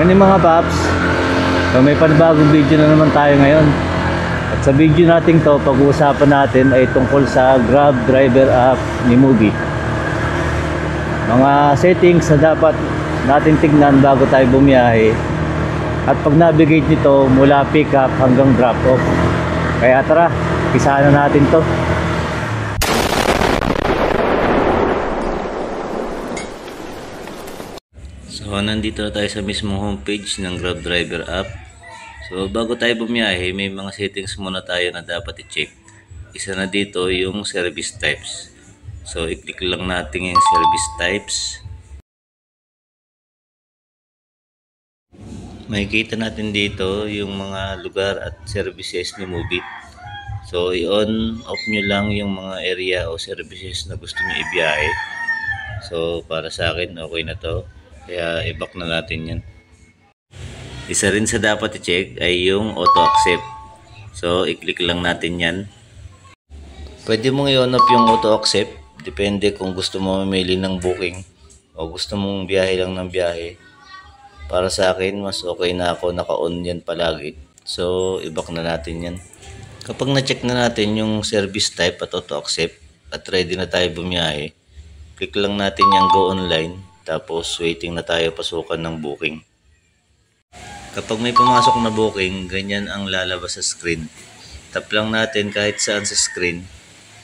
Morning mga paps. So may panibagong video na naman tayo ngayon. At sa video natin to, pag-uusapan natin ay tungkol sa Grab driver app ni Moovit. Mga settings na dapat natin tignan bago tayo bumiyahe. At pag navigate nito mula pick up hanggang drop off. Kaya tara, pisahan na natin to. So nandito na tayo sa mismong homepage ng Grab driver app. So bago tayo bumiyahe, may mga settings muna tayo na dapat i-check. Isa na dito yung service types. So i-click lang natin yung service types. Makikita natin dito yung mga lugar at services ni Moovit. So i-on off nyo lang yung mga area o services na gusto nyo ibiyahe. So para sa akin okay na to. Kaya i-back na natin yan. Isa rin sa dapat i-check ay yung auto accept. So i-click lang natin yan. Pwede mong i-on off yung auto accept. Depende kung gusto mo mamili ng booking o gusto mong biyahe lang ng biyahe. Para sa akin mas okay na ako naka-on yan palagi. So i-back na natin yan. Kapag na-check na natin yung service type at auto accept at ready na tayo bumiyahe, click lang natin yung go online. Tapos waiting na tayo pasukan ng booking. Kapag may pumasok na booking, ganyan ang lalabas sa screen. Tap lang natin kahit saan sa screen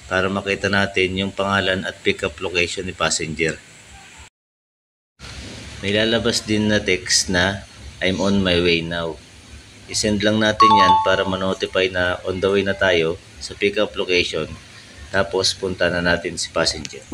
para makita natin yung pangalan at pick up location ni passenger. May lalabas din na text na I'm on my way now. I-send lang natin yan para ma-notify na on the way na tayo sa pick up location. Tapos punta na natin si passenger.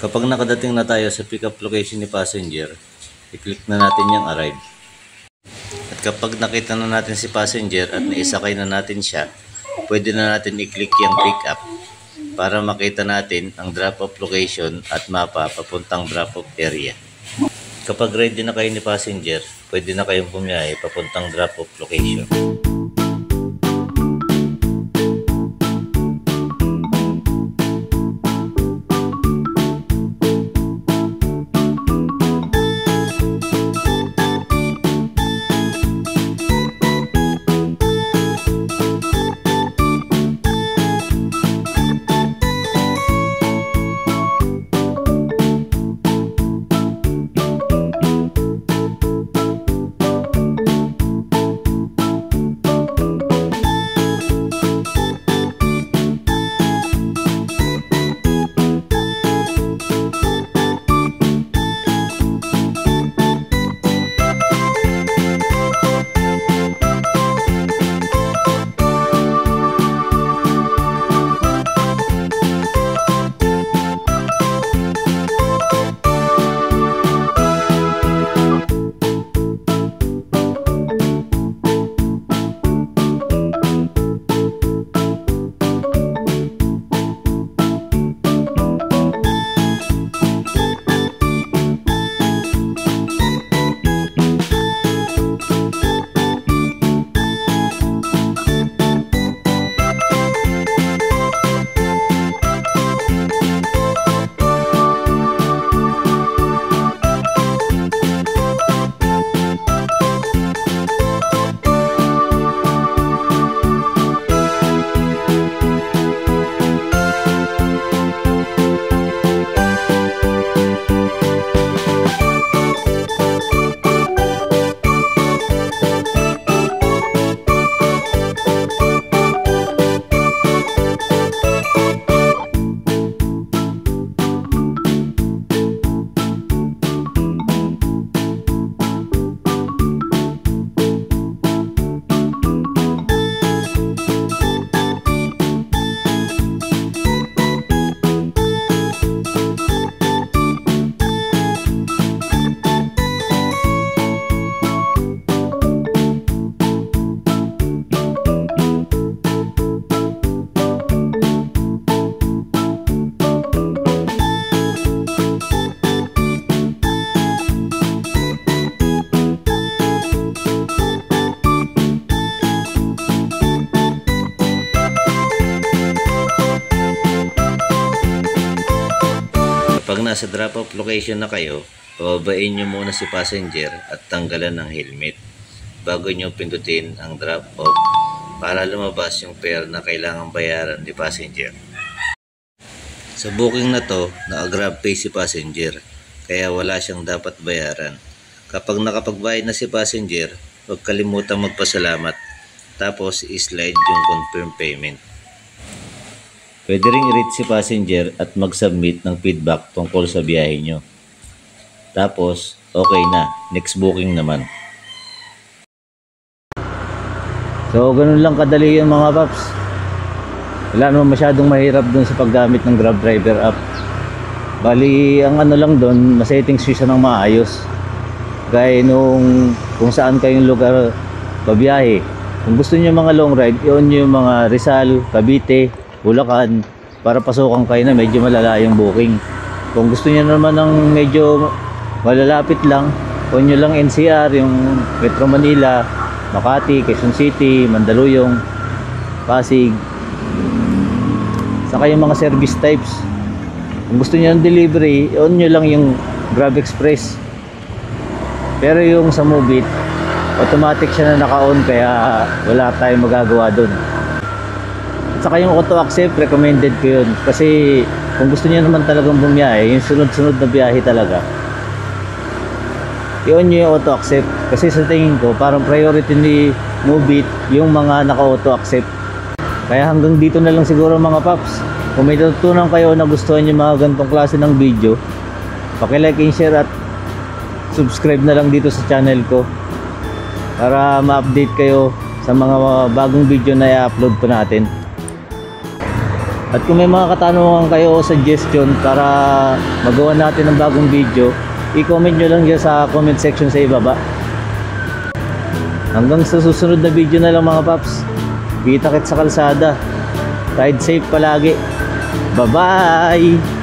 Kapag nakadating na tayo sa pick up location ni passenger, i-click na natin yung arrive. At kapag nakita na natin si passenger at naisakay na natin siya, pwede na natin i-click yung pick up para makita natin ang drop-off location at mapa papuntang drop-off area. Kapag ready na kayo ni passenger, pwede na kayong bumiyahe papuntang drop-off location. nasa drop-off location na kayo, pababain nyo muna si passenger at tanggalan ng helmet bago nyo pindutin ang drop-off para lumabas yung fare na kailangang bayaran ni passenger. Sa booking na to, naka-grab pay si passenger, kaya wala siyang dapat bayaran. Kapag nakapagbayad na si passenger, huwag kalimutang magpasalamat, tapos i-slide yung confirm payment. Pwede ring i-rate si passenger at mag-submit ng feedback tungkol sa biyahe nyo. Tapos, okay na, next booking naman. So, ganun lang kadali yung mga paps. Wala naman masyadong mahirap dun sa paggamit ng Grab Driver app. Bali, ang ano lang dun, masettings siya ng maayos. Gaya nung kung saan kayong lugar pabiyahe. Kung gusto niyo mga long ride, i-on nyo yung mga Rizal, Cavite, Bulacan, para pasukan kayo na medyo malala yung booking. Kung gusto niyo naman ng medyo malalapit lang, on nyo lang NCR, yung Metro Manila, Makati, Quezon City, Mandaluyong, Pasig. Saka yung mga service types. Kung gusto niyo ng delivery, on nyo lang yung Grab Express. Pero yung sa Mobit, automatic siya na naka-on, kaya wala tayong magagawa dun. At saka yung auto accept, recommended ko yun. Kasi kung gusto niyo naman talagang bumiyahe, yung sunod-sunod na biyahe talaga, i-on nyo yung auto accept. Kasi sa tingin ko, parang priority ni Mobit yung mga naka-auto accept. Kaya hanggang dito na lang siguro mga paps. Kung may natutunan kayo na gustuhan yung mga ganitong klase ng video, paki-like and share at subscribe na lang dito sa channel ko para ma-update kayo sa mga bagong video na i-upload pa natin. At kung may mga katanungan kayo o suggestion para magawa natin ng bagong video, i-comment nyo lang dyan sa comment section sa ibaba. Hanggang sa susunod na video na lang mga paps. Kita-kits sa kalsada. Ride safe palagi. Bye-bye!